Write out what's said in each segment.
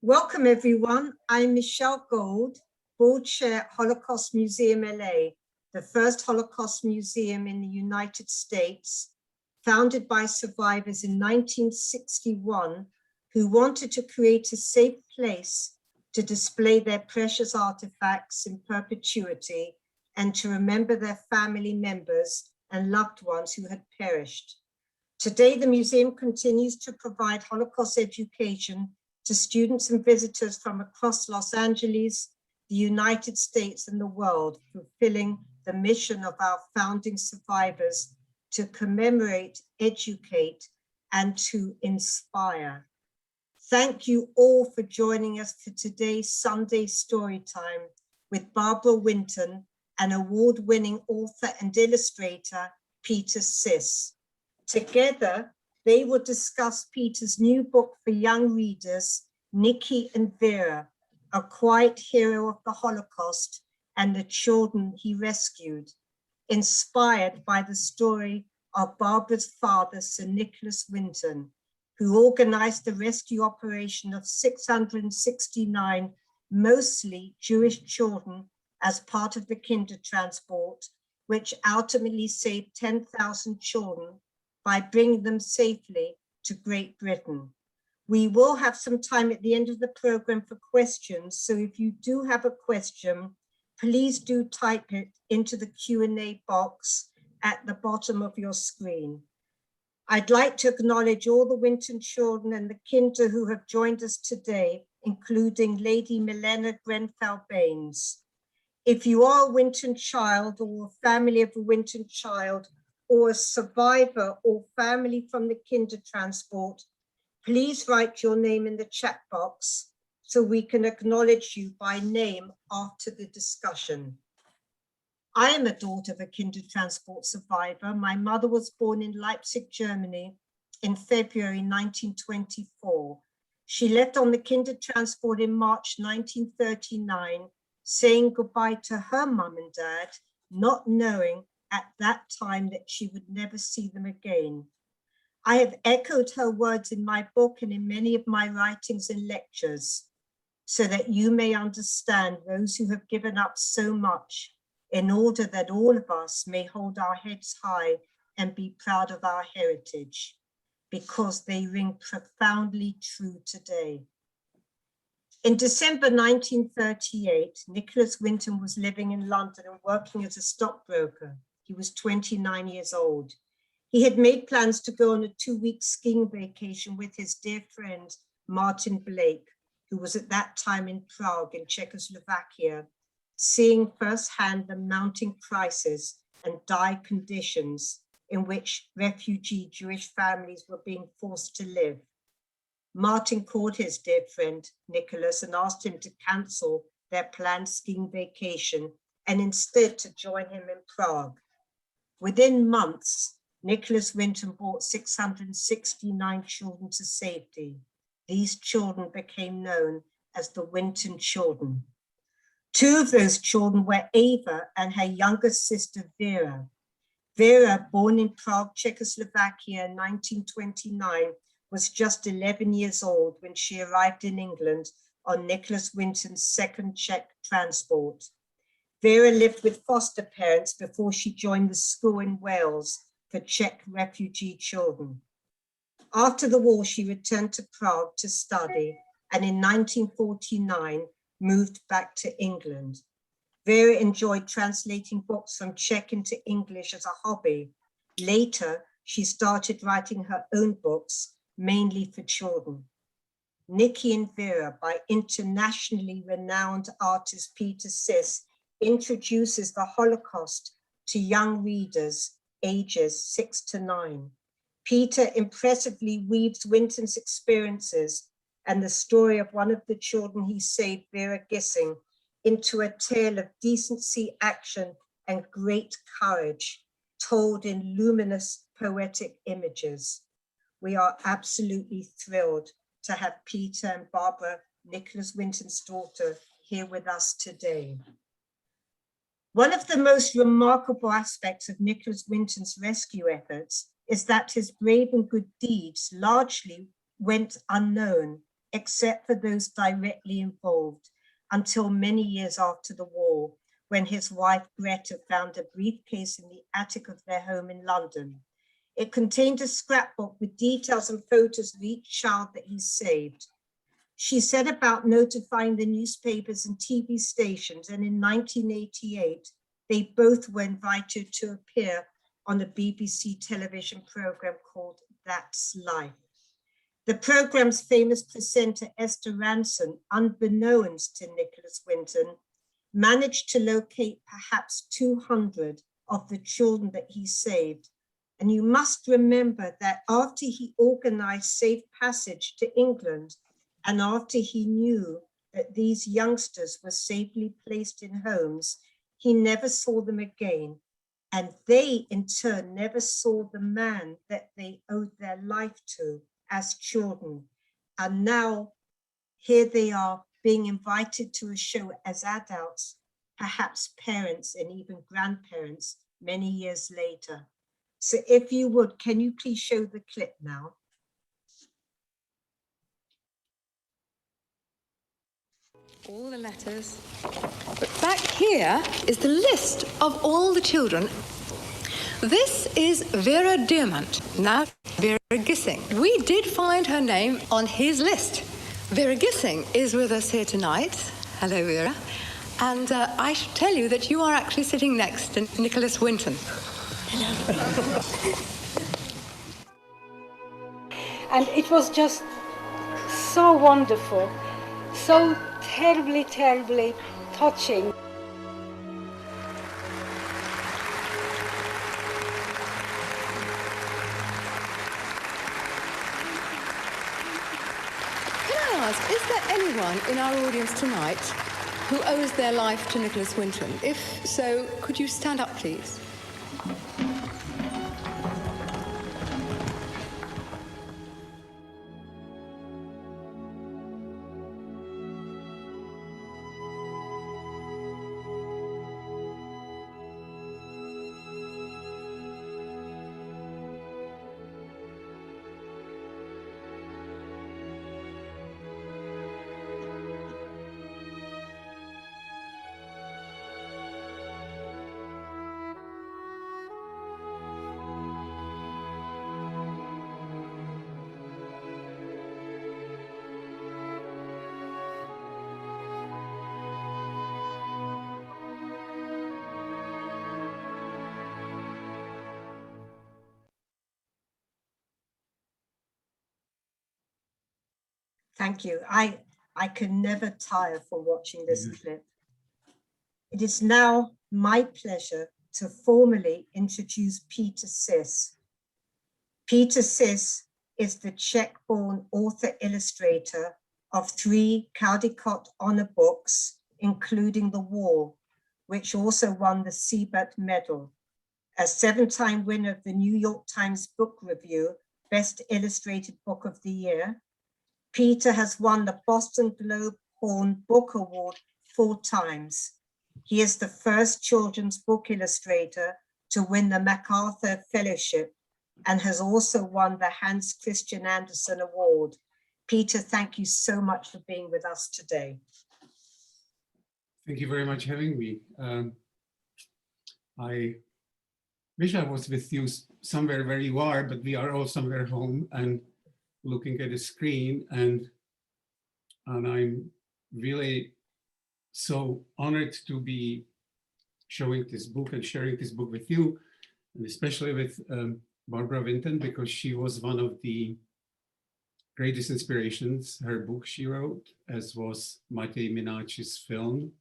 Welcome everyone. I'm Michele Gold, Board Chair at Holocaust Museum LA, the first Holocaust museum in the United States, founded by survivors in 1961 who wanted to create a safe place to display their precious artifacts in perpetuity and to remember their family members and loved ones who had perished. Today, the museum continues to provide Holocaust education to students and visitors from across Los Angeles, the United States, and the world, fulfilling the mission of our founding survivors to commemorate, educate, and to inspire. Thank you all for joining us for today's Sunday Storytime with Barbara Winton and award-winning author and illustrator, Peter Sís. Together, they will discuss Peter's new book for young readers, Nicky and Vera, a quiet hero of the Holocaust and the children he rescued, inspired by the story of Barbara's father, Sir Nicholas Winton, who organized the rescue operation of 669 mostly Jewish children as part of the Kindertransport, which ultimately saved 10,000 children by bringing them safely to Great Britain. We will have some time at the end of the program for questions, so if you do have a question, please do type it into the Q&A box at the bottom of your screen. I'd like to acknowledge all the Winton children and the Kinder who have joined us today, including Lady Milena Grenfell-Baines. If you are a Winton child or a family of a Winton child, or a survivor or family from the Kindertransport, please write your name in the chat box so we can acknowledge you by name after the discussion. I am a daughter of a Kindertransport survivor. My mother was born in Leipzig, Germany in February 1924. She left on the Kindertransport in March 1939, saying goodbye to her mum and dad, not knowing at that time that she would never see them again. I have echoed her words in my book and in many of my writings and lectures, so that you may understand those who have given up so much in order that all of us may hold our heads high and be proud of our heritage, because they ring profoundly true today. In December 1938, Nicholas Winton was living in London and working as a stockbroker. He was 29 years old. He had made plans to go on a 2-week skiing vacation with his dear friend, Martin Blake, who was at that time in Prague in Czechoslovakia, seeing firsthand the mounting crisis and dire conditions in which refugee Jewish families were being forced to live. Martin called his dear friend, Nicholas, and asked him to cancel their planned skiing vacation and instead to join him in Prague. Within months, Nicholas Winton brought 669 children to safety. These children became known as the Winton children. 2 of those children were Ava and her younger sister, Vera. Vera, born in Prague, Czechoslovakia in 1929, was just 11 years old when she arrived in England on Nicholas Winton's second Czech transport. Vera lived with foster parents before she joined the school in Wales for Czech refugee children. After the war, she returned to Prague to study, and in 1949 moved back to England. Vera enjoyed translating books from Czech into English as a hobby. Later, she started writing her own books, mainly for children. Nicky and Vera, by internationally renowned artist Peter Sís, introduces the Holocaust to young readers ages 6 to 9. Peter impressively weaves Winton's experiences and the story of one of the children he saved, Vera Gissing, into a tale of decency, action, and great courage, told in luminous, poetic images. We are absolutely thrilled to have Peter and Barbara, Nicholas Winton's daughter, here with us today. One of the most remarkable aspects of Nicholas Winton's rescue efforts is that his brave and good deeds largely went unknown except for those directly involved, until many years after the war, when his wife Greta found a briefcase in the attic of their home in London. It contained a scrapbook with details and photos of each child that he saved. She set about notifying the newspapers and TV stations, and in 1988, they both were invited to appear on a BBC television program called That's Life. The program's famous presenter, Esther Ranson, unbeknownst to Nicholas Winton, managed to locate perhaps 200 of the children that he saved. And you must remember that after he organized safe passage to England, and after he knew that these youngsters were safely placed in homes, he never saw them again. And they, in turn, never saw the man that they owed their life to as children. And now, here they are being invited to a show as adults, perhaps parents and even grandparents many years later. So if you would, can you please show the clip now? All the letters. But back here is the list of all the children. This is Vera Berwald, now Vera Gissing. We did find her name on his list. Vera Gissing is with us here tonight. Hello, Vera. And I should tell you that you are actually sitting next to Nicholas Winton. Hello. And it was just so wonderful, so terribly, terribly touching. Can I ask, is there anyone in our audience tonight who owes their life to Nicholas Winton? If so, could you stand up, please? Thank you. I can never tire from watching this clip. It is now my pleasure to formally introduce Peter Sís. Peter Sís is the Czech-born author-illustrator of 3 Caldecott Honor books, including The Wall, which also won the Siebert Medal, a 7-time winner of the New York Times Book Review Best Illustrated Book of the Year. Peter has won the Boston Globe Horn Book Award 4 times. He is the first children's book illustrator to win the MacArthur Fellowship and has also won the Hans Christian Andersen Award. Peter, thank you so much for being with us today. Thank you very much for having me. I wish I was with you somewhere where you are, but we are all somewhere home and looking at a screen, and I'm really so honored to be showing this book and sharing this book with you, and especially with Barbara Winton, because she was one of the greatest inspirations. Her book she wrote, as was Matej Minac's film,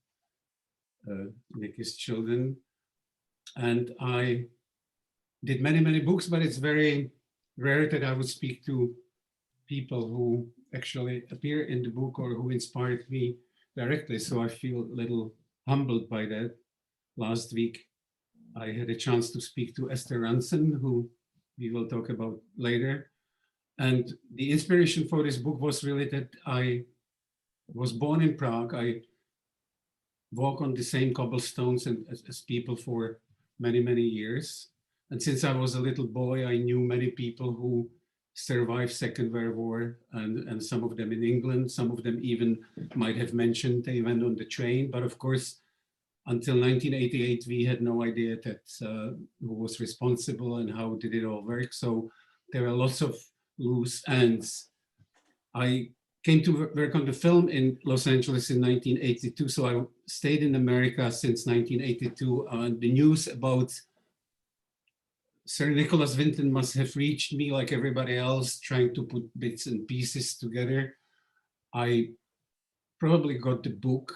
Nicky's Children. And I did many, many books, but it's very rare that I would speak to people who actually appear in the book or who inspired me directly. So I feel a little humbled by that. Last week, I had a chance to speak to Esther Ranson, who we will talk about later. And the inspiration for this book was really that I was born in Prague. I walk on the same cobblestones as people for many, many years. And since I was a little boy, I knew many people who survived Second World War, and some of them in England. Some of them even might have mentioned they went on the train. But of course, until 1988, we had no idea that who was responsible and how did it all work. So there are lots of loose ends. I came to work on the film in Los Angeles in 1982. So I stayed in America since 1982. The news about Sir Nicholas Winton must have reached me like everybody else, trying to put bits and pieces together. I probably got the book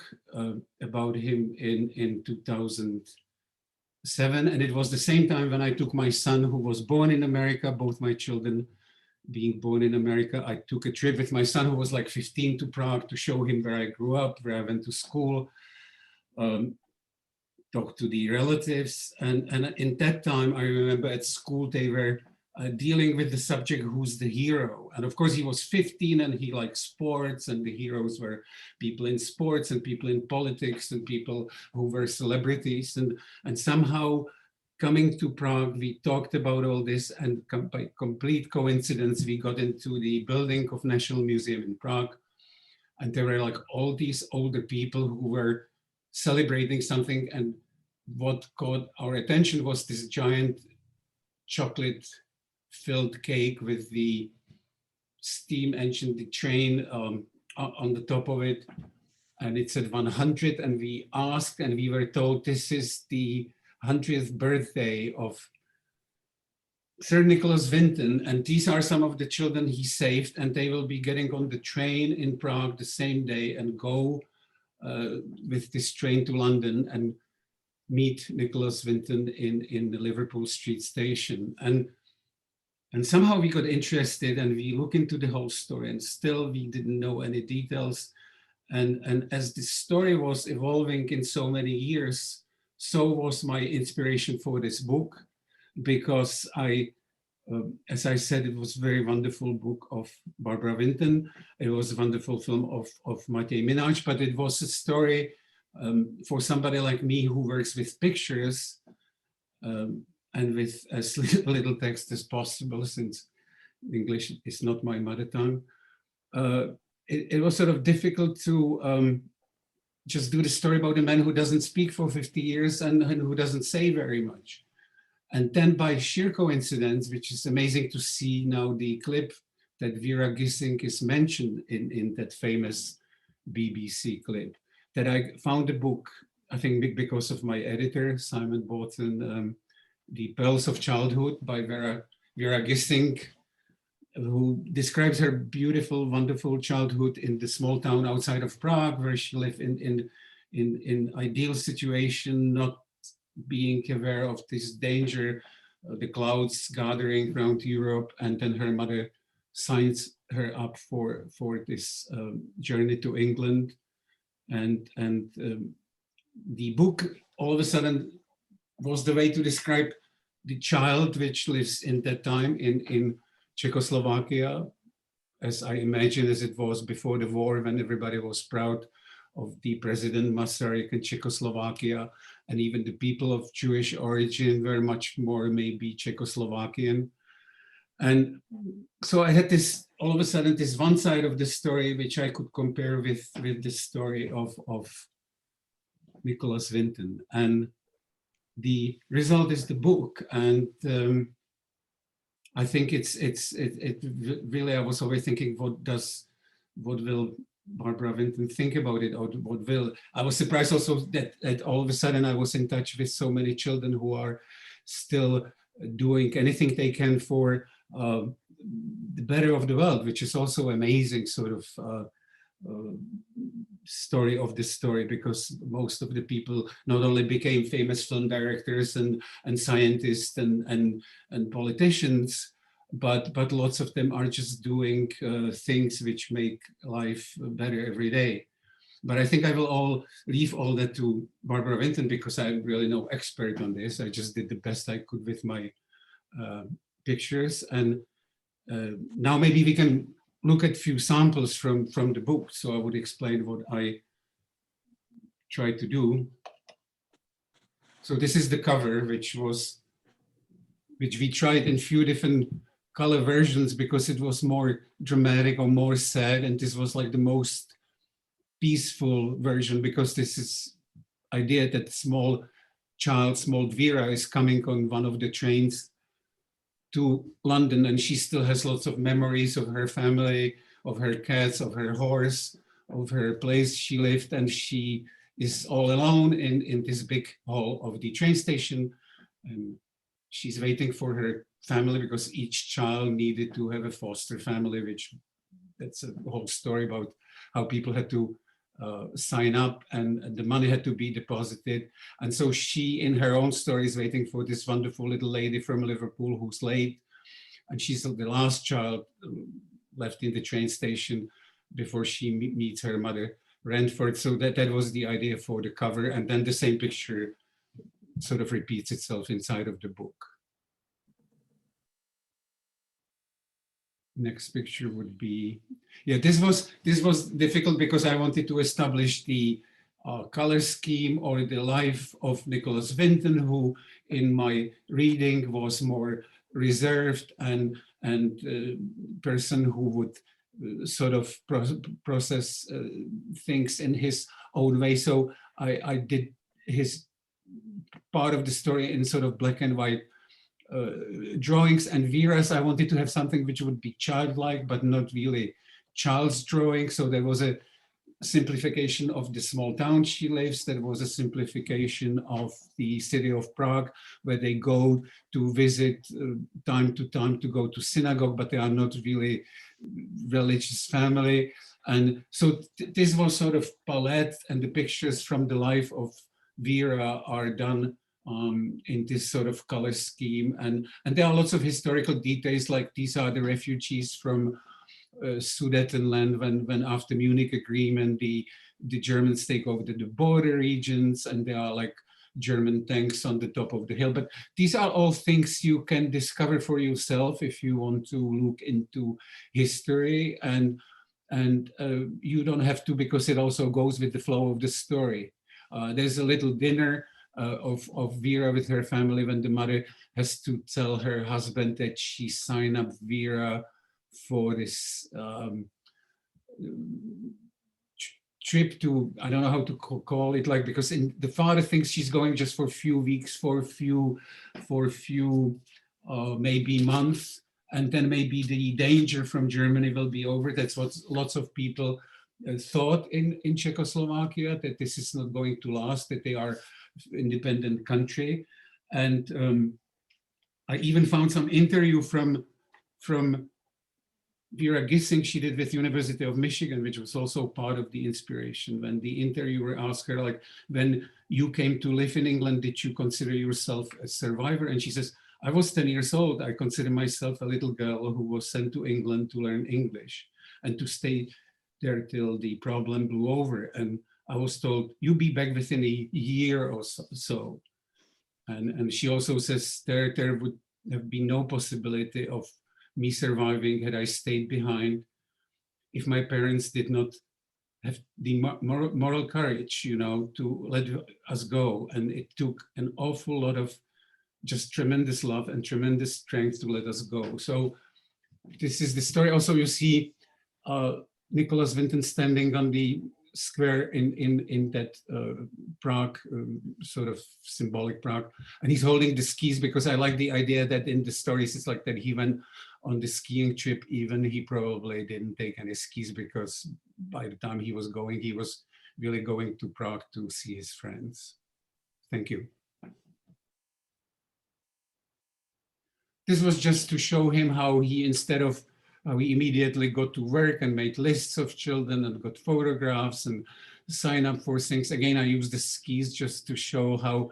about him in 2007. And it was the same time when I took my son, who was born in America, both my children being born in America. I took a trip with my son, who was like 15, to Prague to show him where I grew up, where I went to school, talked to the relatives. And in that time, I remember at school, they were dealing with the subject, who's the hero? And of course, he was 15 and he liked sports, and the heroes were people in sports and people in politics and people who were celebrities. And somehow, coming to Prague, we talked about all this, and by complete coincidence, we got into the building of National Museum in Prague. And there were like all these older people who were celebrating something. And what caught our attention was this giant chocolate-filled cake with the steam engine, the train on the top of it. And it said 100. And we asked, and we were told this is the 100th birthday of Sir Nicholas Winton, and these are some of the children he saved, and they will be getting on the train in Prague the same day and go with this train to London and meet Nicholas Winton in the Liverpool Street station. And somehow we got interested, and we looked into the whole story, and still we didn't know any details. And as the story was evolving in so many years, so was my inspiration for this book, because as I said, it was a very wonderful book of Barbara Winton. It was a wonderful film of Matěj Minář, but it was a story for somebody like me who works with pictures and with as little text as possible, since English is not my mother tongue. It was sort of difficult to just do the story about a man who doesn't speak for 50 years and who doesn't say very much. And then by sheer coincidence, which is amazing to see now, the clip that Vera Gissing is mentioned in that famous BBC clip, that I found the book, I think because of my editor, Simon Boughton, The Pearls of Childhood by Vera Gissing, who describes her beautiful, wonderful childhood in the small town outside of Prague, where she lived in ideal situation, not being aware of this danger, the clouds gathering around Europe. And then her mother signs her up for this journey to England. And the book all of a sudden was the way to describe the child which lives in that time in Czechoslovakia, as I imagine as it was before the war, when everybody was proud of the President Masaryk in Czechoslovakia, and even the people of Jewish origin were much more maybe Czechoslovakian. And so I had this, all of a sudden, this one side of the story which I could compare with the story of Nicholas Winton. And the result is the book. And I think it really, I was always thinking, what will Barbara Winton think about it, or what will, I was surprised also that all of a sudden I was in touch with so many children who are still doing anything they can for the better of the world, which is also amazing sort of story of this story, because most of the people not only became famous film directors and scientists and politicians, but lots of them are just doing things which make life better every day. But I think I will leave all that to Barbara Winton, because I'm really no expert on this. I just did the best I could with my pictures. And now maybe we can look at a few samples from the book. So I would explain what I tried to do. So this is the cover, which we tried in few different color versions because it was more dramatic or more sad, and this was like the most peaceful version, because this is idea that small child, small Vera, is coming on one of the trains to London, and she still has lots of memories of her family, of her cats, of her horse, of her place she lived, and she is all alone in this big hall of the train station, and she's waiting for her family because each child needed to have a foster family, which that's a whole story about how people had to sign up, and the money had to be deposited. And so she, in her own story, is waiting for this wonderful little lady from Liverpool who's late. And she's the last child left in the train station before she meets her mother, Renford. So that was the idea for the cover. And then the same picture sort of repeats itself inside of the book. Next picture would be, yeah, this was difficult because I wanted to establish the color scheme or the life of Nicholas Winton, who in my reading was more reserved and person who would sort of process things in his own way. So I did his part of the story in sort of black and white drawings, and Vera's I wanted to have something which would be childlike but not really child's drawing. So there was a simplification of the small town she lives. There was a simplification of the city of Prague, where they go to visit time to time to go to synagogue, but they are not really religious family. And so this was sort of palette, and the pictures from the life of Vera are done in this sort of color scheme. And there are lots of historical details, like these are the refugees from Sudetenland when after Munich agreement, the Germans take over the border regions, and there are like German tanks on the top of the hill. But these are all things you can discover for yourself if you want to look into history, and you don't have to, because it also goes with the flow of the story. There's a little dinner of Vera with her family when the mother has to tell her husband that she signed up Vera for this trip to, I don't know how to call it, like, because the father thinks she's going just for a few weeks, for a few maybe months, and then maybe the danger from Germany will be over. That's what lots of people thought in Czechoslovakia, that this is not going to last, that they are independent country. And I even found some interview from Vera Gissing she did with University of Michigan, which was also part of the inspiration. When the interviewer asked her, like, when you came to live in England, did you consider yourself a survivor? And she says, I was 10 years old. I consider myself a little girl who was sent to England to learn English and to stay there till the problem blew over. And I was told, you'll be back within a year or so. And she also says there would have been no possibility of me surviving had I stayed behind, if my parents did not have the moral courage, to let us go. And it took an awful lot of just tremendous love and tremendous strength to let us go. So this is the story. Also, you see Nicholas Winton standing on the square in that Prague, sort of symbolic Prague, and he's holding the skis, because I like the idea that in the stories it's like that he went on the skiing trip, even he probably didn't take any skis, because by the time he was really going to Prague to see his friends. Thank you. This was just to show him how he, instead of we immediately got to work and made lists of children and got photographs and sign up for things. Again, I used the skis just to show how,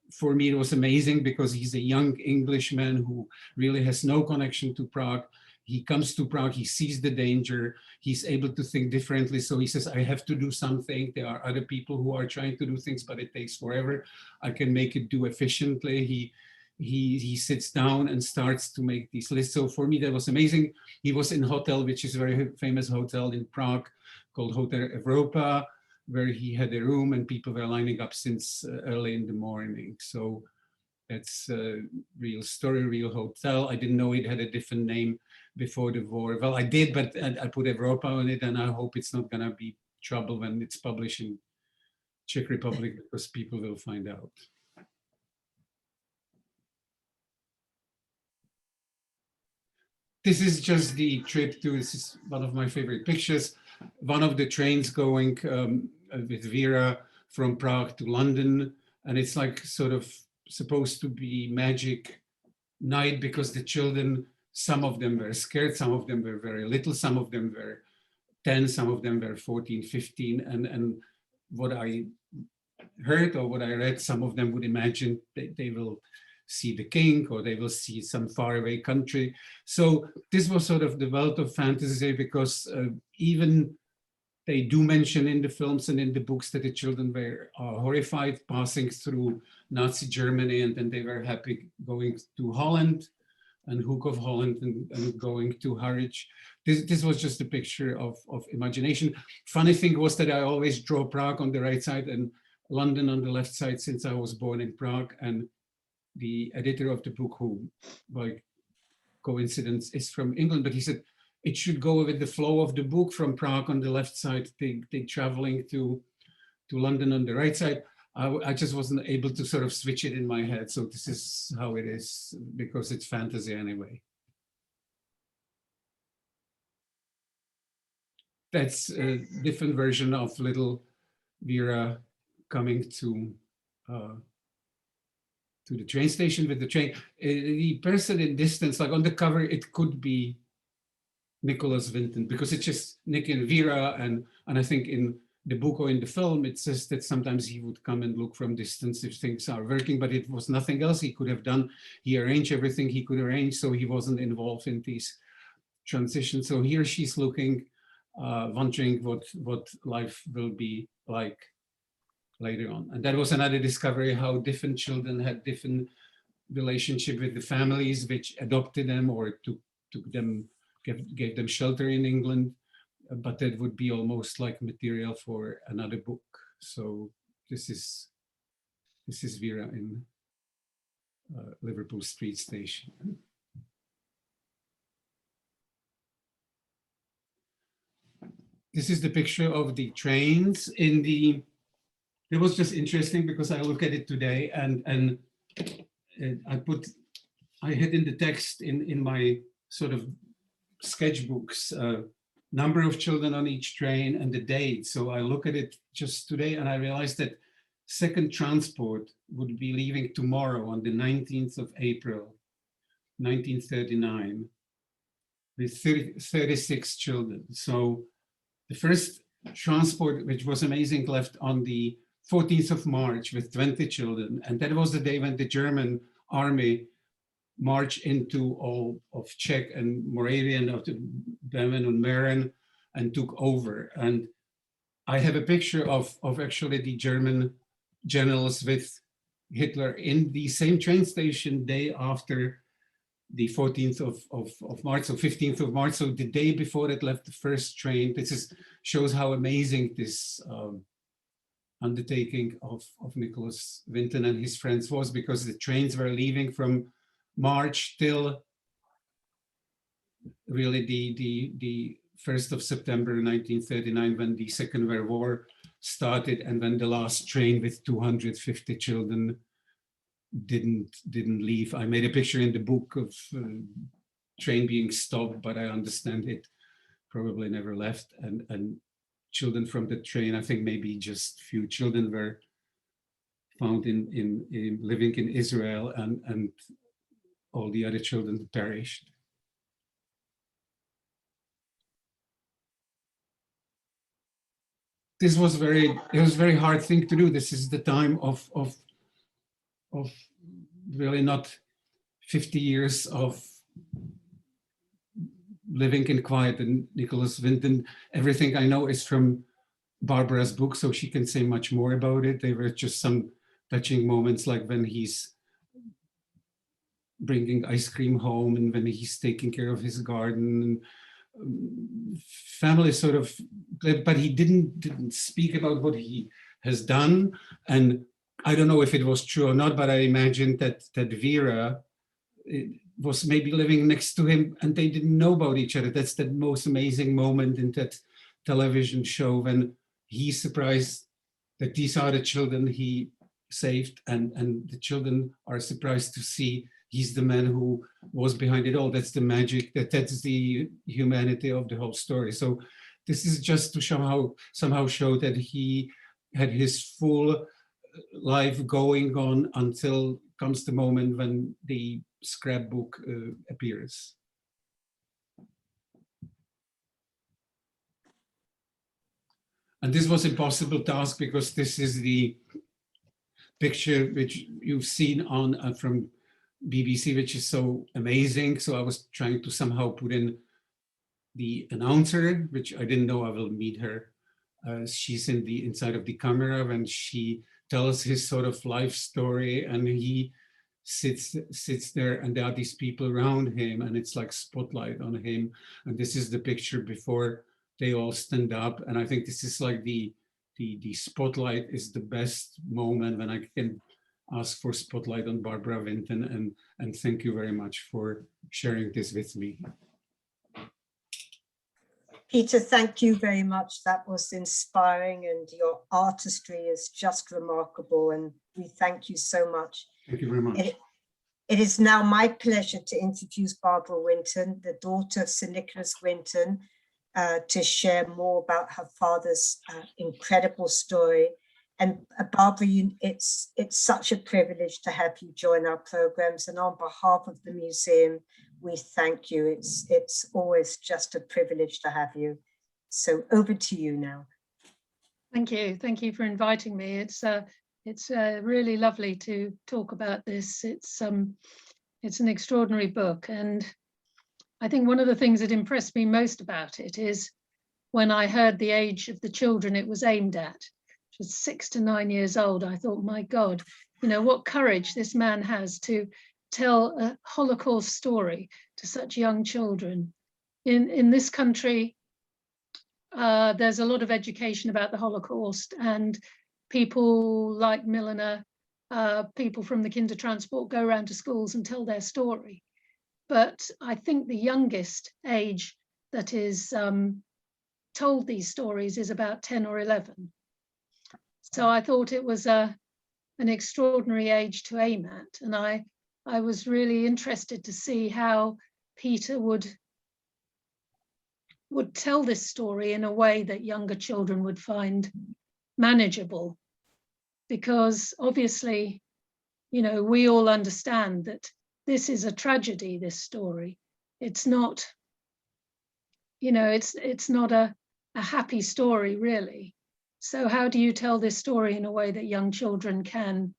for me, it was amazing, because he's a young Englishman who really has no connection to Prague. He comes to Prague, he sees the danger, he's able to think differently. So he says, I have to do something. There are other people who are trying to do things, but it takes forever. I can make it do efficiently. He sits down and starts to make these lists. So for me, that was amazing. He was in a hotel, which is a very famous hotel in Prague called Hotel Europa, where he had a room and people were lining up since early in the morning. So That's a real story, real hotel. I didn't know it had a different name before the war. Well, I did, but I put Europa on it, and I hope it's not gonna be trouble when it's published in Czech Republic, because people will find out. This is just the trip to, this is one of my favorite pictures. One of the trains going with Vera from Prague to London. And it's like sort of supposed to be magic night, because the children, some of them were scared, some of them were very little, some of them were 10, some of them were 14, 15. And what I heard or what I read, some of them would imagine they will see the king, or they will see some faraway country. So this was sort of the world of fantasy, because even they do mention in the films and in the books that the children were horrified passing through Nazi Germany, and then they were happy going to Holland and Hook of Holland and going to Harwich. This was just a picture of imagination. Funny thing was that I always draw Prague on the right side and London on the left side, since I was born in Prague. And the editor of the book, who by coincidence is from England, but he said it should go with the flow of the book, from Prague on the left side, they traveling to London on the right side. I just wasn't able to sort of switch it in my head. So this is how it is, because it's fantasy anyway. That's a different version of little Vera coming to the train station with the train. The person in distance, like on the cover, it could be Nicholas Winton, because it's just Nick and Vera, and I think in the book or in the film, it says that sometimes he would come and look from distance if things are working, but it was nothing else he could have done. He arranged everything he could arrange, so he wasn't involved in these transitions. So here she's looking, wondering what life will be like later on. And that was another discovery, how different children had different relationship with the families which adopted them or took them, gave them shelter in England. But that would be almost like material for another book. So this is Vera in Liverpool Street Station. This is the picture of the trains in the. It was just interesting because I look at it today, and I had in the text in my sort of sketchbooks number of children on each train and the date. So I look at it just today, and I realized that second transport would be leaving tomorrow on the 19th of April, 1939, with 36 children. So the first transport, which was amazing, left on the 14th of March with 20 children. And that was the day when the German army marched into all of Czech and Moravian, of the Bremen and Mähren, and took over. And I have a picture of actually the German generals with Hitler in the same train station day after the 14th of March, so 15th of March. So the day before it left the first train. This shows how amazing this undertaking of Nicholas Winton and his friends was, because the trains were leaving from March till really the 1st of September 1939, when the Second World War started, and when the last train with 250 children didn't leave. I made a picture in the book of train being stopped, but I understand it probably never left. And children from the train, I think maybe just few children were found in living in Israel, and all the other children perished. It was a very hard thing to do. This is the time of really not 50 years of living in quiet. And Nicholas Winton, everything I know is from Barbara's book, so she can say much more about it. They were just some touching moments, like when he's bringing ice cream home and when he's taking care of his garden. Family sort of, but he didn't speak about what he has done. And I don't know if it was true or not, but I imagined that Vera was maybe living next to him and they didn't know about each other. That's the most amazing moment in that television show when he's surprised that these are the children he saved, and the children are surprised to see he's the man who was behind it all. That's the magic, that's the humanity of the whole story. So this is just to somehow show that he had his full life going on until comes the moment when the scrapbook appears. And this was an impossible task because this is the picture which you've seen on from BBC, which is so amazing. So I was trying to somehow put in the announcer, which I didn't know I will meet her. She's in the inside of the camera when she tells his sort of life story, and he sits there, and there are these people around him, and it's like spotlight on him. And this is the picture before they all stand up. And I think this is like the spotlight is the best moment when I can ask for spotlight on Barbara Winton, and thank you very much for sharing this with me. Peter, thank you very much. That was inspiring, and your artistry is just remarkable, and we thank you so much. Thank you very much. It is now my pleasure to introduce Barbara Winton, the daughter of Sir Nicholas Winton, to share more about her father's incredible story. And Barbara, it's such a privilege to have you join our programs, and on behalf of the museum, we thank you. It's always just a privilege to have you. So over to you now. Thank you for inviting me. It's really lovely to talk about this. It's an extraordinary book, and I think one of the things that impressed me most about it is when I heard the age of the children it was aimed at, which was 6 to 9 years old. I thought, my God, you know, what courage this man has to tell a Holocaust story to such young children. In this country, there's a lot of education about the Holocaust, and people like Milliner, people from the Kindertransport go around to schools and tell their story. But I think the youngest age that is told these stories is about 10 or 11. So I thought it was an extraordinary age to aim at. And I was really interested to see how Peter would tell this story in a way that younger children would find manageable. Because obviously, you know, we all understand that this is a tragedy, this story. It's not, you know, it's not a happy story, really. So how do you tell this story in a way that young children can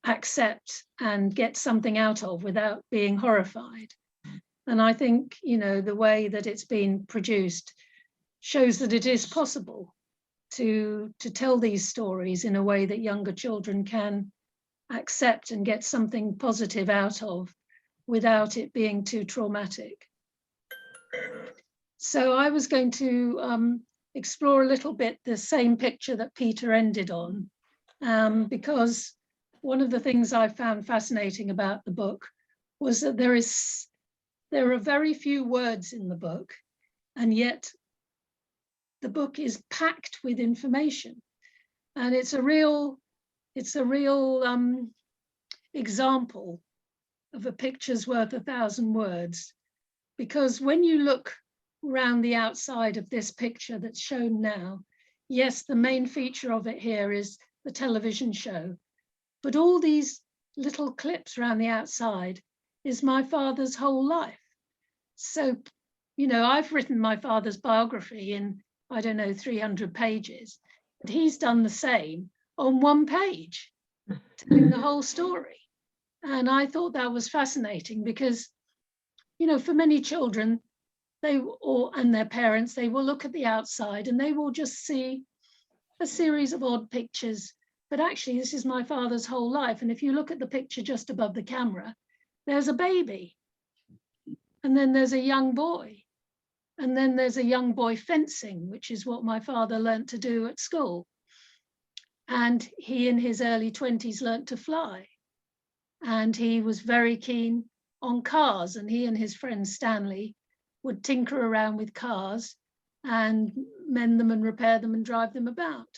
accept and get something out of without being horrified? And I think, you know, the way that it's been produced shows that it is possible to tell these stories in a way that younger children can accept and get something positive out of without it being too traumatic. So I was going to explore a little bit the same picture that Peter ended on, because one of the things I found fascinating about the book was that there are very few words in the book, and yet the book is packed with information. And it's a real example of a picture's worth 1,000 words, because when you look around the outside of this picture that's shown now, yes, the main feature of it here is the television show, but all these little clips around the outside is my father's whole life. So, you know, I've written my father's biography in, I don't know, 300 pages, but he's done the same on 1 page, telling the whole story. And I thought that was fascinating because, you know, for many children, and their parents, they will look at the outside and they will just see a series of odd pictures. But actually, this is my father's whole life. And if you look at the picture just above the camera, there's a baby. And then there's a young boy. And then there's a young boy fencing, which is what my father learnt to do at school. And he, in his early 20s, learnt to fly. And he was very keen on cars. And he and his friend Stanley would tinker around with cars and mend them and repair them and drive them about.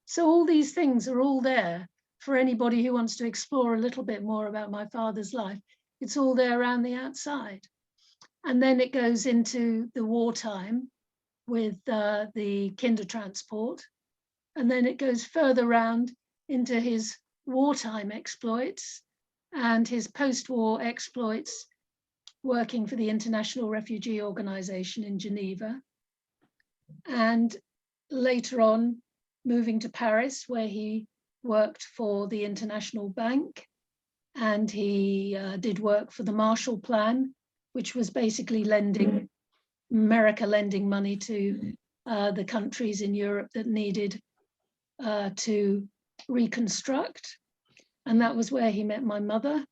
So all these things are all there for anybody who wants to explore a little bit more about my father's life. It's all there around the outside. And then it goes into the wartime with the Kindertransport. And then it goes further round into his wartime exploits and his post-war exploits working for the International Refugee Organization in Geneva. And later on, moving to Paris, where he worked for the International Bank, and he did work for the Marshall Plan, which was basically America lending money to the countries in Europe that needed to reconstruct. And that was where he met my mother.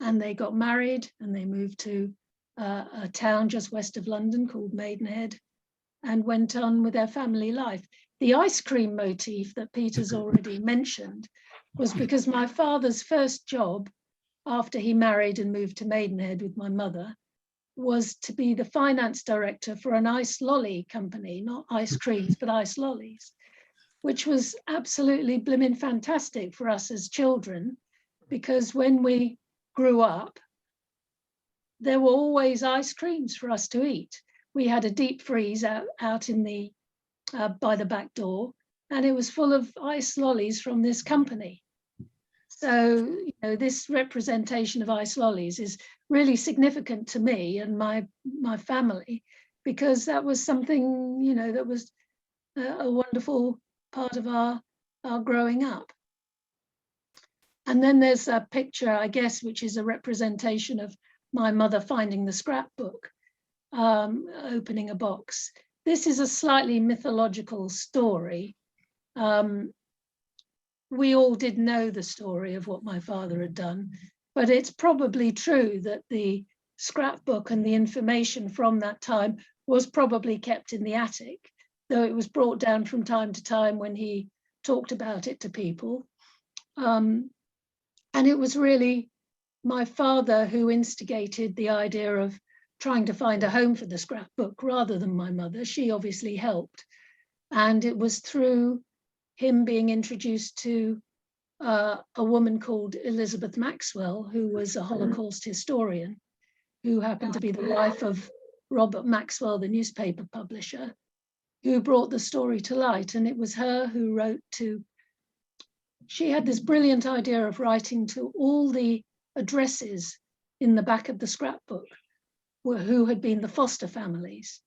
And they got married and they moved to a town just west of London called Maidenhead and went on with their family life. The ice cream motif that Peter's already mentioned was because my father's first job after he married and moved to Maidenhead with my mother was to be the finance director for an ice lolly company, not ice creams, but ice lollies, which was absolutely blimmin' fantastic for us as children, because when we grew up, there were always ice creams for us to eat. We had a deep freeze out in the by the back door, and it was full of ice lollies from this company. So, this representation of ice lollies is really significant to me and my family, because that was something, that was a wonderful part of our growing up. And then there's a picture, I guess, which is a representation of my mother finding the scrapbook, opening a box. This is a slightly mythological story. We all did know the story of what my father had done, but it's probably true that the scrapbook and the information from that time was probably kept in the attic, though it was brought down from time to time when he talked about it to people. And it was really my father who instigated the idea of trying to find a home for the scrapbook rather than my mother. She obviously helped. And it was through him being introduced to a woman called Elizabeth Maxwell, who was a Holocaust historian, who happened to be the wife of Robert Maxwell, the newspaper publisher, who brought the story to light. And it was her who wrote to, she had this brilliant idea of writing to all the addresses in the back of the scrapbook who had been the foster families.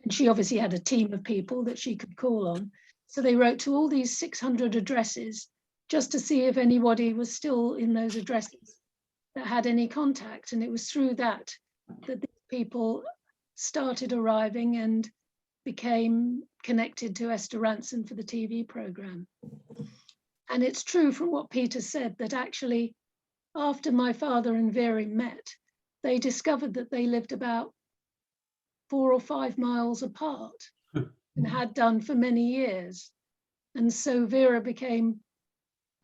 And she obviously had a team of people that she could call on. So they wrote to all these 600 addresses just to see if anybody was still in those addresses that had any contact. And it was through that these people started arriving and became connected to Esther Rantzen for the TV program. And it's true from what Peter said that actually after my father and Vera met, they discovered that they lived about 4 or 5 miles apart and had done for many years. And so Vera became,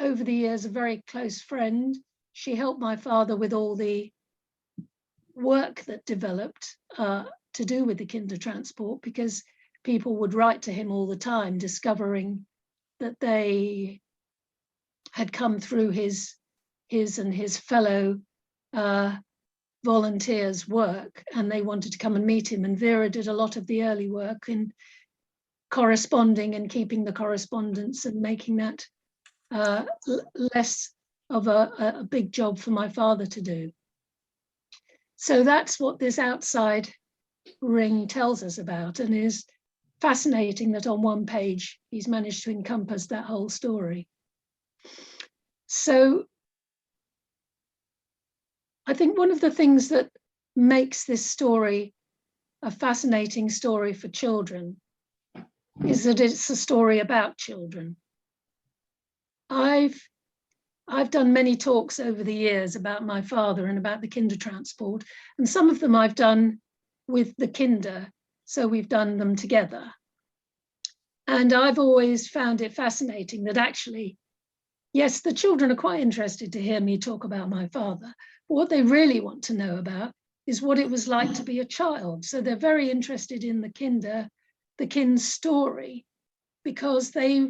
over the years, a very close friend. She helped my father with all the work that developed to do with the Kindertransport, because people would write to him all the time, discovering that they had come through his and his fellow volunteers' work, and they wanted to come and meet him. And Vera did a lot of the early work in corresponding and keeping the correspondence and making that less of a big job for my father to do. So that's what this outside ring tells us about, and is fascinating that on one page he's managed to encompass that whole story. So I think one of the things that makes this story a fascinating story for children is that it's a story about children. I've done many talks over the years about my father and about the Kindertransport, and some of them I've done with the Kinder, so we've done them together. And I've always found it fascinating that actually, yes, the children are quite interested to hear me talk about my father. But what they really want to know about is what it was like to be a child. So they're very interested in the kind's story, because they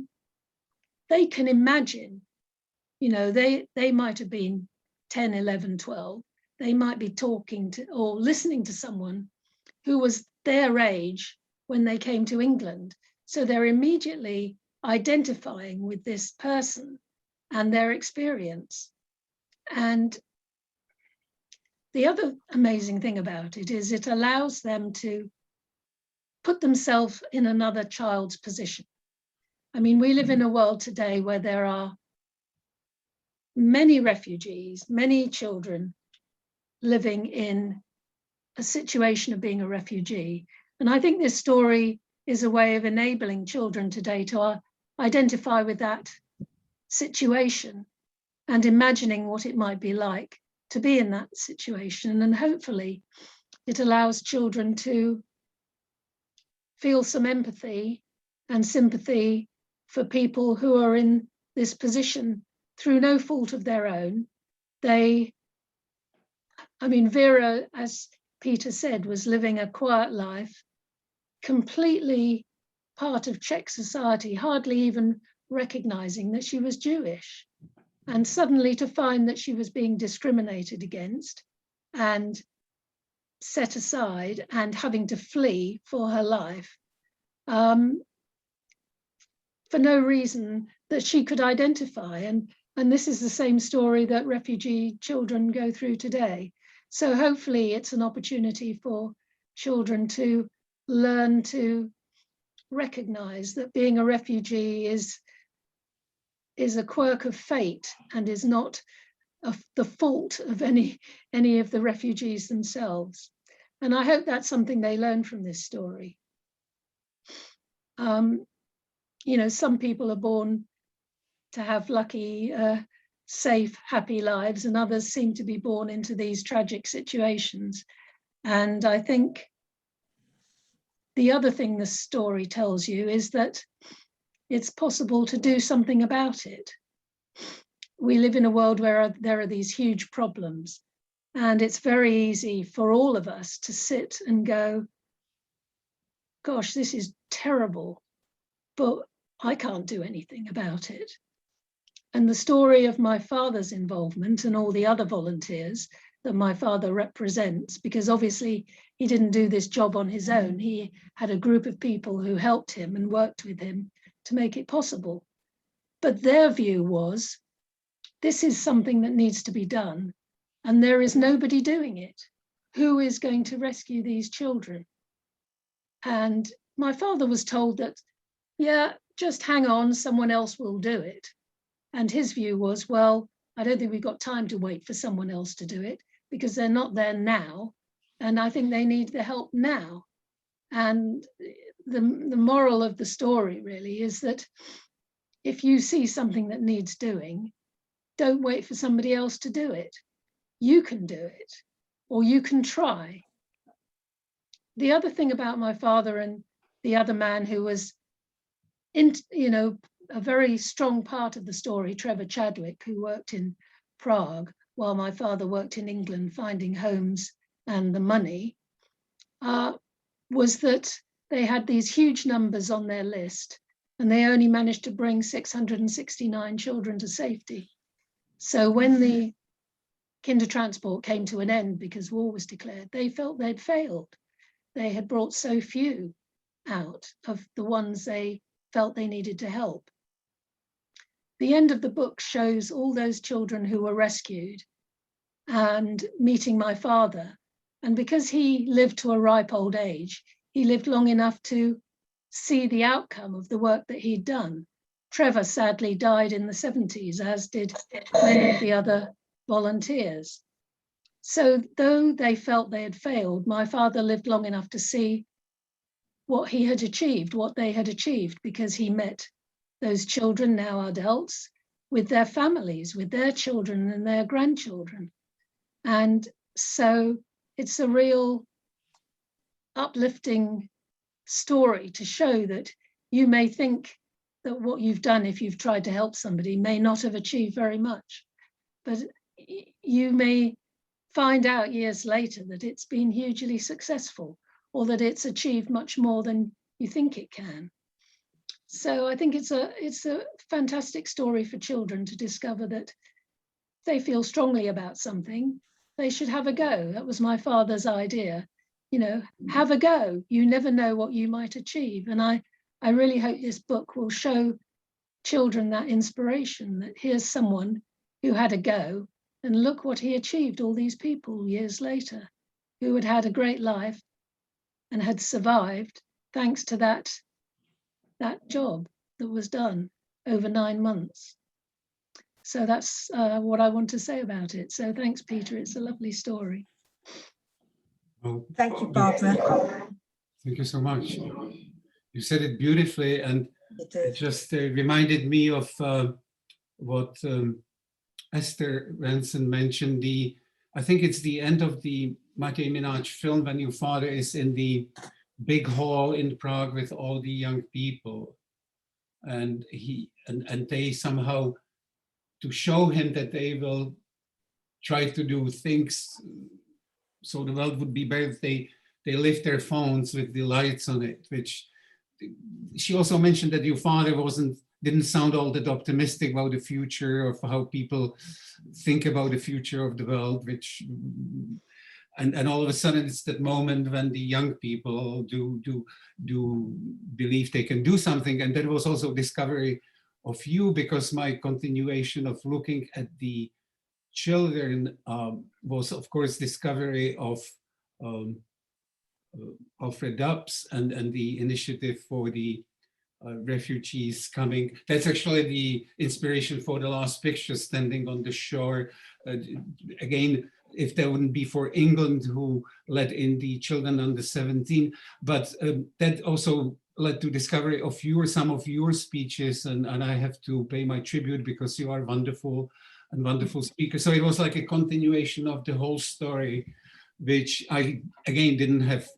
can imagine, you know, they might have been 10, 11, 12. They might be talking to or listening to someone who was their age when they came to England. So they're immediately identifying with this person and their experience. And the other amazing thing about it is it allows them to put themselves in another child's position. I mean, we live in a world today where there are many refugees, many children living in a situation of being a refugee. And I think this story is a way of enabling children today to identify with that situation and imagining what it might be like to be in that situation. And hopefully it allows children to feel some empathy and sympathy for people who are in this position through no fault of their own. I mean, Vera, as Peter said, was living a quiet life, completely part of Czech society, hardly even recognizing that she was Jewish. And suddenly to find that she was being discriminated against and set aside and having to flee for her life for no reason that she could identify. And this is the same story that refugee children go through today. So hopefully it's an opportunity for children to learn to recognize that being a refugee is a quirk of fate and is not the fault of any of the refugees themselves. And I hope that's something they learn from this story. You know, some people are born to have lucky, safe, happy lives, and others seem to be born into these tragic situations. And I think the other thing the story tells you is that it's possible to do something about it. We live in a world where there are these huge problems, and it's very easy for all of us to sit and go, gosh, this is terrible, but I can't do anything about it. And the story of my father's involvement and all the other volunteers that my father represents, because obviously he didn't do this job on his own. He had a group of people who helped him and worked with him to make it possible. But their view was, this is something that needs to be done, and there is nobody doing it. Who is going to rescue these children? And my father was told that, yeah, just hang on, someone else will do it. And his view was, well, I don't think we've got time to wait for someone else to do it because they're not there now. And I think they need the help now. And the moral of the story really is that if you see something that needs doing, don't wait for somebody else to do it. You can do it, or you can try. The other thing about my father and the other man who was a very strong part of the story, Trevor Chadwick, who worked in Prague while my father worked in England finding homes and the money, was that they had these huge numbers on their list and they only managed to bring 669 children to safety. So when the Kindertransport came to an end because war was declared, they felt they'd failed. They had brought so few out of the ones they felt they needed to help. The end of the book shows all those children who were rescued and meeting my father. And because he lived to a ripe old age, he lived long enough to see the outcome of the work that he'd done. Trevor sadly died in the 70s, as did many of the other volunteers. So though they felt they had failed, my father lived long enough to see what he had achieved, what they had achieved, because he met those children, now adults, with their families, with their children and their grandchildren. And so it's a real uplifting story to show that you may think that what you've done, if you've tried to help somebody, may not have achieved very much, but you may find out years later that it's been hugely successful, or that it's achieved much more than you think it can. So I think it's a fantastic story for children to discover that if they feel strongly about something, they should have a go. That was my father's idea. You know, have a go. You never know what you might achieve. And I really hope this book will show children that inspiration, that here's someone who had a go, and look what he achieved, all these people years later who had had a great life and had survived thanks to that job that was done over 9 months. So that's what I want to say about it. So thanks, Peter. It's a lovely story. Well, Thank you, Barbara. thank you so much. You said it beautifully, and it just reminded me of what Esther Ranson mentioned. I think it's the end of the Matej Minaj film when your father is in the big hall in Prague with all the young people, and they somehow, to show him that they will try to do things so the world would be better, they lift their phones with the lights on it, which she also mentioned that your father didn't sound all that optimistic about the future of how people think about the future of the world, which and all of a sudden it's that moment when the young people do believe they can do something. And that was also discovery of you, because my continuation of looking at the children was of course discovery of Alfred Dubs and the initiative for the refugees coming. That's actually the inspiration for the last picture, standing on the shore. Again, if that wouldn't be for England, who let in the children under 17, but that also led to discovery of some of your speeches, and I have to pay my tribute because you are wonderful and wonderful speakers. So it was like a continuation of the whole story, which I, again, didn't have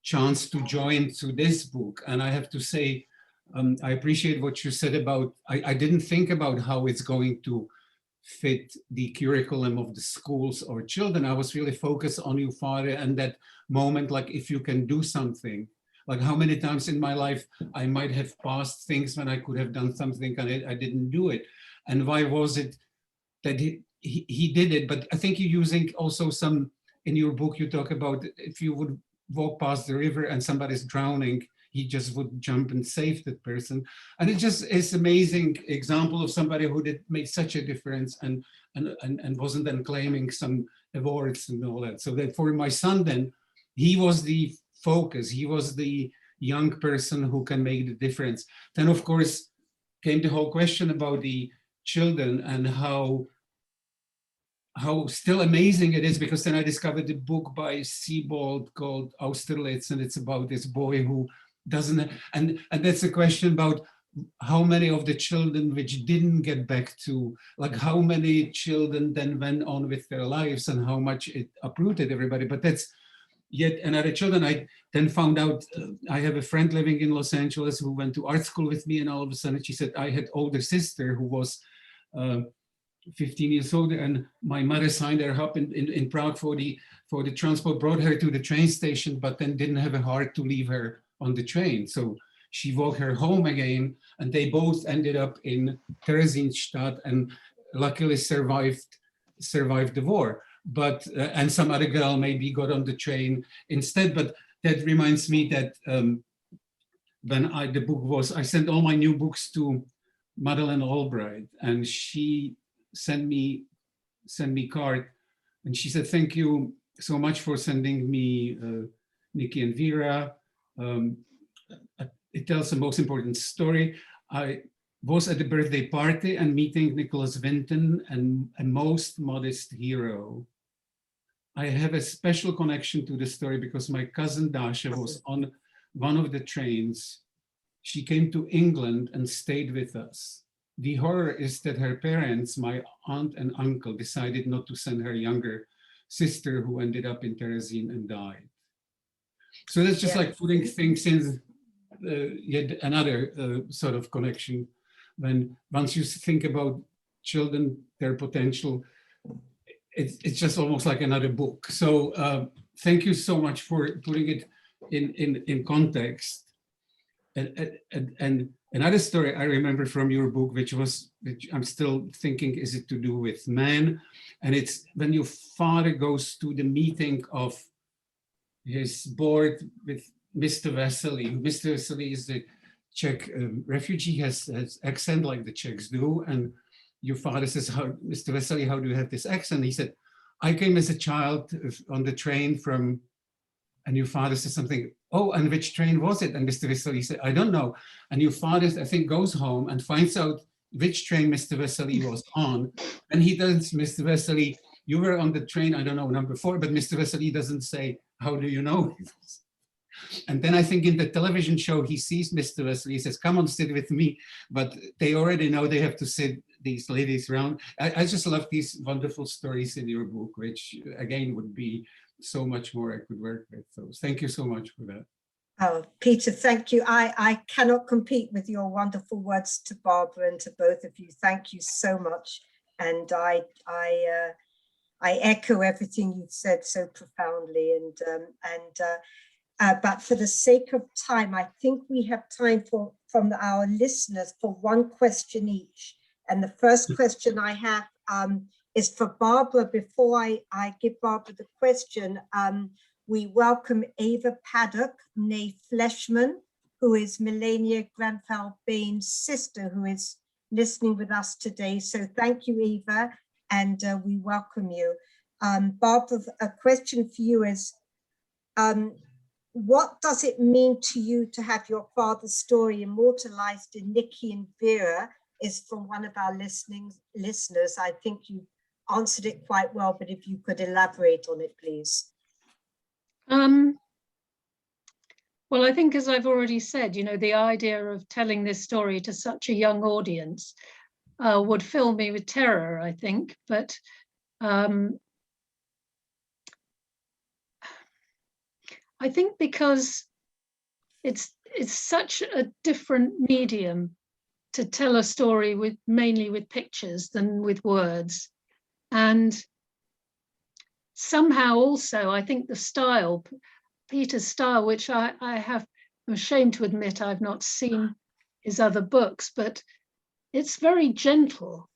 chance to join to this book. And I have to say, I appreciate what you said about, I didn't think about how it's going to fit the curriculum of the schools or children. I was really focused on your father and that moment, like if you can do something, like how many times in my life I might have passed things when I could have done something and I didn't do it. And why was it that he did it? But I think you're using also some, in your book, you talk about if you would walk past the river and somebody's drowning, he just would jump and save that person. And it just is amazing example of somebody who did make such a difference and wasn't then claiming some awards and all that. So that for my son then, he was the focus. He was the young person who can make the difference. Then of course came the whole question about the children and how still amazing it is, because then I discovered the book by Siebold called Austerlitz, and it's about this boy who doesn't, and that's a question about how many of the children which didn't get back to, like how many children then went on with their lives and how much it uprooted everybody. But that's yet another children. I then found out, I have a friend living in Los Angeles who went to art school with me, and all of a sudden she said, I had older sister who was 15 years old, and my mother signed her up in Prague for the transport, brought her to the train station, but then didn't have a heart to leave her on the train. So she walked her home again, and they both ended up in Theresienstadt and luckily survived the war. But, and some other girl maybe got on the train instead. But that reminds me that when the book was, I sent all my new books to Madeleine Albright, and she sent me card, and she said, thank you so much for sending me Nicky and Vera. It tells the most important story. I was at the birthday party and meeting Nicholas Winton, and a most modest hero. I have a special connection to the story because my cousin Dasha was on one of the trains. She came to England and stayed with us. The horror is that her parents, my aunt and uncle, decided not to send her younger sister, who ended up in Terezin and died. So that's just like putting things in yet another sort of connection. When once you think about children, their potential, it's just almost like another book. So thank you so much for putting it in context. And another story I remember from your book, which I'm still thinking, is it to do with men? And it's when your father goes to the meeting of his board with Mr. Vesely. Mr. Vesely is the Czech refugee, has accent like the Czechs do. And your father says, Mr. Vesely, how do you have this accent? He said, I came as a child on the train from, and your father says something, oh, and which train was it? And Mr. Vesely said, I don't know. And your father, I think, goes home and finds out which train Mr. Vesely was on. And he tells Mr. Vesely, you were on the train, I don't know, number 4, but Mr. Vesely doesn't say, how do you know? And then I think in the television show, he sees Mr. Vesely, he says, come on, sit with me. But they already know they have to sit these ladies around. I just love these wonderful stories in your book, which again would be so much more I could work with. So thank you so much for that. Oh, Peter, thank you. I cannot compete with your wonderful words to Barbara and to both of you. Thank you so much. And I echo everything you've said so profoundly. But for the sake of time, I think we have time from our listeners for one question each. And the first question I have is for Barbara. Before I give Barbara the question, we welcome Eva Paddock, née Fleshman, who is Melania Granville-Bain's sister, who is listening with us today. So thank you, Eva, and we welcome you. Barbara, a question for you is, what does it mean to you to have your father's story immortalized in Nicky and Vera? Is from one of our listeners. I think you answered it quite well, but if you could elaborate on it, please. Well, I think, as I've already said, you know, the idea of telling this story to such a young audience would fill me with terror, I think. But I think because it's such a different medium to tell a story mainly with pictures than with words. And somehow also, I think the style, Peter's style, which I'm ashamed to admit I've not seen his other books, but it's very gentle.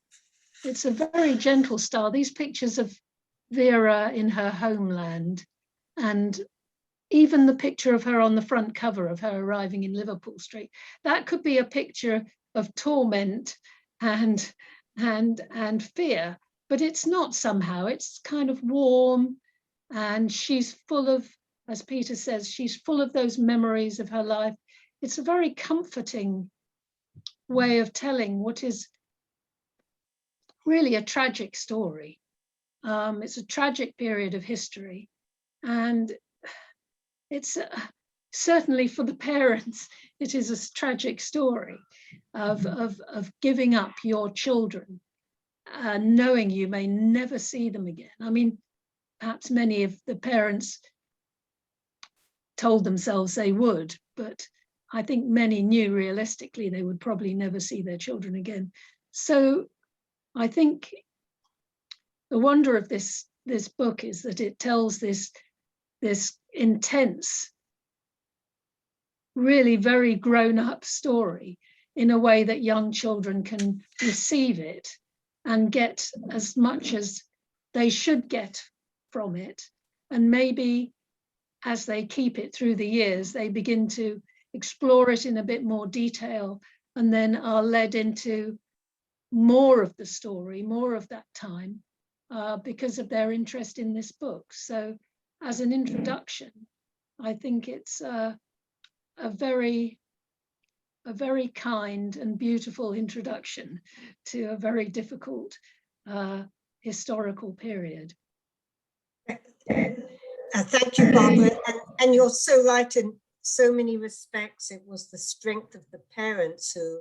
It's a very gentle style. These pictures of Vera in her homeland, and even the picture of her on the front cover of her arriving in Liverpool Street, that could be a picture of torment and fear, but it's not somehow. It's kind of warm, and she's full of, as Peter says, she's full of those memories of her life. It's a very comforting way of telling what is really a tragic story. It's a tragic period of history, and it's certainly for the parents, it is a tragic story of giving up your children, knowing you may never see them again. I mean, perhaps many of the parents told themselves they would, but I think many knew realistically they would probably never see their children again. So I think the wonder of this book is that it tells this intense, really very grown-up story in a way that young children can receive it and get as much as they should get from it. And maybe as they keep it through the years, they begin to explore it in a bit more detail, and then are led into more of the story, more of that time, because of their interest in this book. So as an introduction, I think it's a very kind and beautiful introduction to a very difficult historical period. Thank you, Barbara. And you're so right in so many respects. It was the strength of the parents who,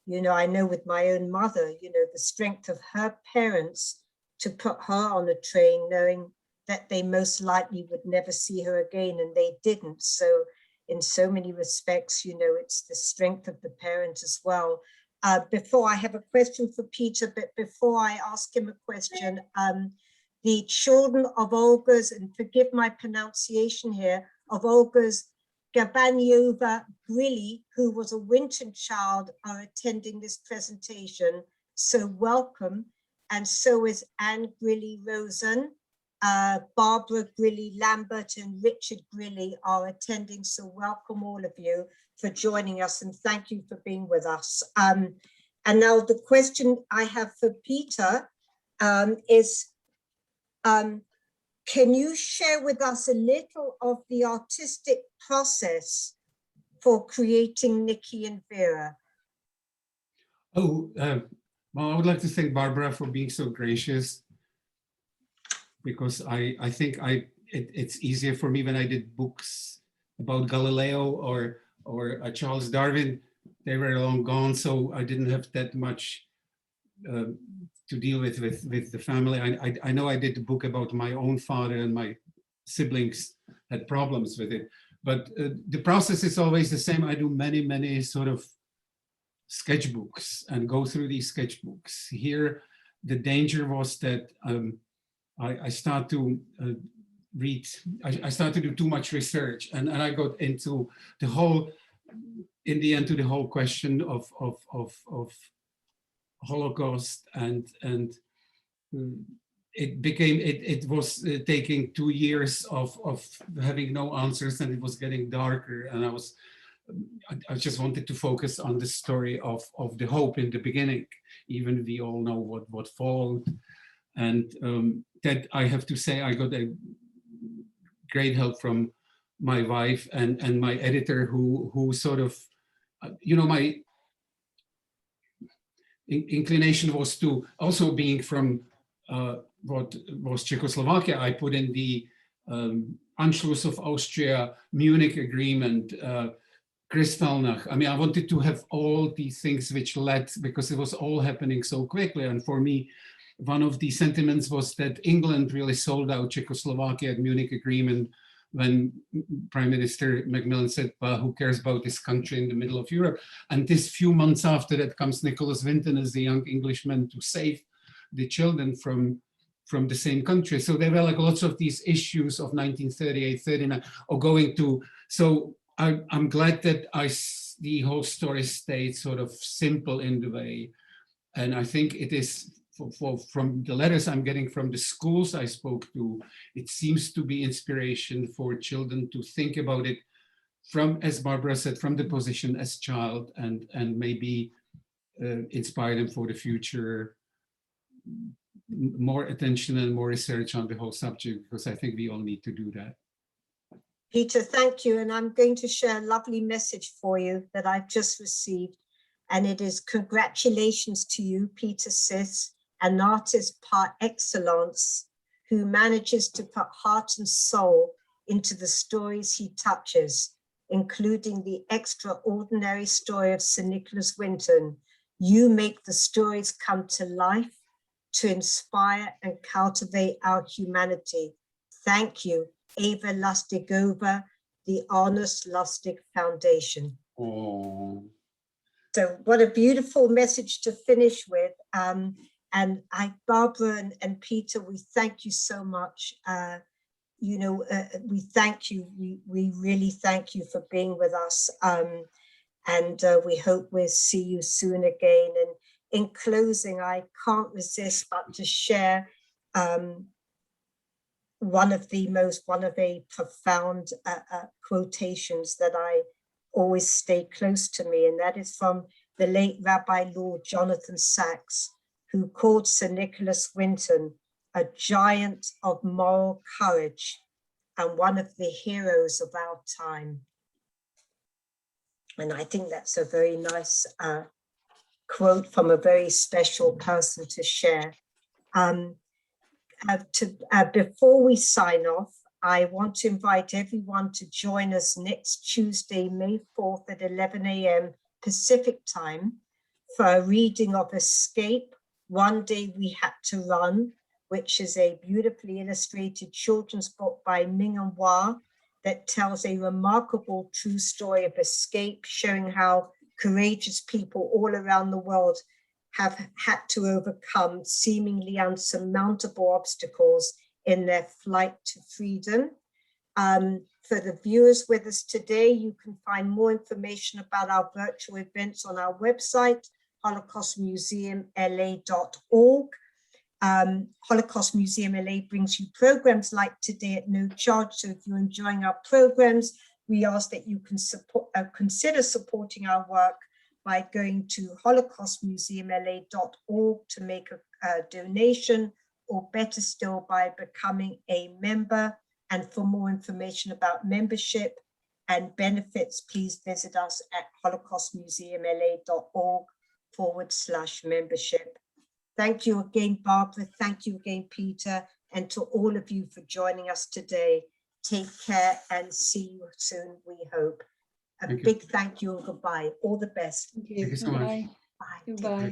you know, I know with my own mother, you know, the strength of her parents to put her on a train, knowing that they most likely would never see her again, and they didn't. So in so many respects, you know, it's the strength of the parent as well. Before I have a question for Peter, but before I ask him a question, the children of Olga's, and forgive my pronunciation here, of Olga's Gabaniova Grilli, who was a Winton child, are attending this presentation. So welcome. And so is Anne Grilli Rosen, Barbara Grilli Lambert, and Richard Grilli are attending. So welcome all of you for joining us, and thank you for being with us. And now the question I have for Peter is, can you share with us a little of the artistic process for creating Nicky and Vera? Oh, well, I would like to thank Barbara for being so gracious, because I think it's easier for me when I did books about Galileo or Charles Darwin. They were long gone, so I didn't have that much to deal with the family. I know I did a book about my own father, and my siblings had problems with it, but the process is always the same. I do many sort of sketchbooks and go through these sketchbooks. Here, the danger was that I start to read, I started to do too much research, and I got into the whole, in the end, to the whole question of Holocaust, and it became, it was taking 2 years of having no answers, and it was getting darker, and I just wanted to focus on the story of the hope in the beginning, even we all know what followed. And that, I have to say, I got a great help from my wife and my editor, who sort of, you know, my inclination was to, also being from what was Czechoslovakia, I put in the Anschluss of Austria, Munich Agreement, Kristallnacht. I mean, I wanted to have all these things which led, because it was all happening so quickly. And for me, one of the sentiments was that England really sold out Czechoslovakia at Munich Agreement, when Prime Minister Macmillan said, well, who cares about this country in the middle of Europe? And this few months after that comes Nicholas Winton as the young Englishman to save the children from the same country. So there were like lots of these issues of 1938, 39, or going to, so I'm glad that the whole story stayed sort of simple in the way. And I think it is, from the letters I'm getting from the schools I spoke to, it seems to be inspiration for children to think about it from, as Barbara said, from the position as child, and maybe inspire them for the future, more attention and more research on the whole subject, because I think we all need to do that. Peter, thank you. And I'm going to share a lovely message for you that I've just received. And it is congratulations to you, Peter Sís, an artist par excellence, who manages to put heart and soul into the stories he touches, including the extraordinary story of Sir Nicholas Winton. You make the stories come to life to inspire and cultivate our humanity. Thank you, Eva Lustigova, the Honest Lustig Foundation. Oh. So what a beautiful message to finish with. And Barbara and Peter, we thank you so much. You know, we thank you. We really thank you for being with us. And we hope we'll see you soon again. And in closing, I can't resist but to share one of a profound quotations that I always stay close to me, and that is from the late Rabbi Lord Jonathan Sacks, who called Sir Nicholas Winton a giant of moral courage and one of the heroes of our time. And I think that's a very nice quote from a very special person to share. Before we sign off, I want to invite everyone to join us next Tuesday, May 4th at 11 a.m. Pacific time for a reading of Escape, One Day We Had to Run, which is a beautifully illustrated children's book by Ming and Hua, that tells a remarkable true story of escape, showing how courageous people all around the world have had to overcome seemingly unsurmountable obstacles in their flight to freedom. For the viewers with us today, you can find more information about our virtual events on our website, holocaustmuseumla.org. Holocaust Museum LA brings you programs like today at no charge. So if you're enjoying our programs, we ask that you can consider supporting our work by going to holocaustmuseumla.org to make a donation, or better still, by becoming a member. And for more information about membership and benefits, please visit us at holocaustmuseumla.org/membership. Thank you again, Barbara. Thank you again, Peter. And to all of you for joining us today. Take care and see you soon, we hope. A big thank you and goodbye. All the best. Thank you. Thank you so much. Bye. Bye. Goodbye.